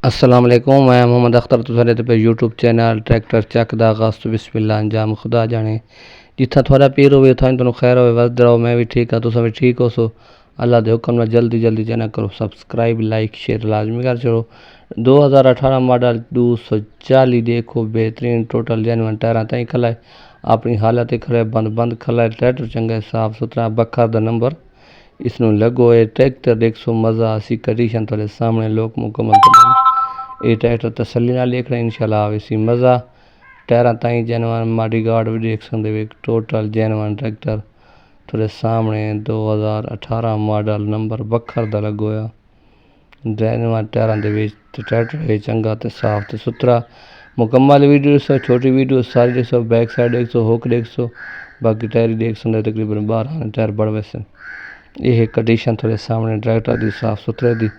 अस्सलाम वालेकुम, मैं मोहम्मद अख्तर तुसारे पे यूट्यूब चैनल ट्रैक्टर चक दा आगाज़ तो बिस्मिल्लाह अंजाम खुदा जाने जिथा थोड़ा पीर होवे उथा तुम खैर होवे वसद रहो। मैं भी ठीक हाँ, तुसा भी ठीक हो सो अल्लाह दे हुक्म नाल जल्दी जल्दी जना करो सब्सक्राइब लाइक शेयर लाजमी कर छोड़ो। 2018 मॉडल 240 देखो बेहतरीन टोटल जेनवन टायरा ताई खला है, अपनी हालत खड़ा बंद बंद खला है। ट्रैक्टर चंगा साफ सुथरा बखर दा नंबर इसनों लगो है। ट्रैक्टर देख सो मज़ा असी कंडीशन थोड़े सामने लोग मुकम्मल ये ट्रैक्टर तसल्ली नाल देख रहे इंशाल्लाह आवे सी मज़ा। टायरा ताई जेनवन माडी गार्ड भी देख सकते हो, टोटल जेनवन ट्रैक्टर थोड़े सामने 2018 मॉडल नंबर बखर दा लगो है। जेनवन टायरा दे विच ट्रैक्टर है चंगा ते साफ ते सुथरा मुकम्मल। वीडियो देखो, छोटी वीडियो सारी देखो, बैक साइड देखो, हुक देखो, बाकी टायर देख सकते तकरीबन 12 टायर बड़ वैसे ये कंडीशन थोड़े सामने ट्रैक्टर दी साफ सुथरे दी।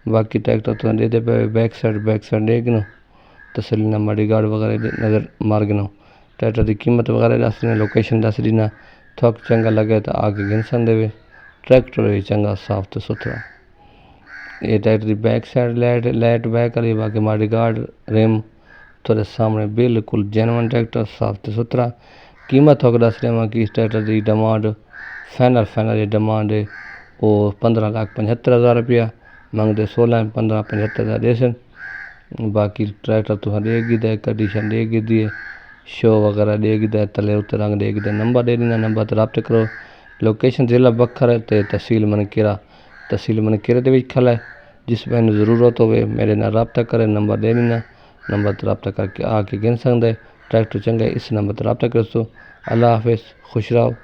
बाकी ट्रैक्टर तो दे पे बैक साइड देखनो तसली ना माड़ी गार्ड वगैरह नज़र मार गिनो। ट्रैक्टर की कीमत वगैरह दस देना, लोकेशन दस देना, थोक चंगा लगे तो आके गिन सकते। ट्रैक्टर है चंगा साफ तो सुथरा। ये ट्रैक्टर की बैक साइड लाइट बैक वाली, बाकी माड़ी गार्ड रिम थोड़े सामने बिल्कुल जेनवन ट्रैक्टर साफ तो सुथरा। कीमत थोक दस देवा कि इस ट्रैक्टर की डिमांड फाइनल डिमांड है वो 15,75,000 रुपया मंगते 16,15,75,000 देसन। बाकी ट्रैक्टर तुम देगी दे कंडीशन देगी दिए शो वगैरह देगी दे तले उत्ते रंग देगी दे नंबर दे देना, नंबर तो रब्त करो। लोकेशन जिला बखर है ते तहसील मनकेरा दे विच खला है। जिस मैंने ज़रूरत हो मेरे नाल रब्ता करे, नंबर दे देना, नंबर तो रब्ता करके आके गिन सकते। ट्रैक्टर चंगा इस नंबर तो रब्ता कर सो। अल्लाह हाफिज़, खुश रहो।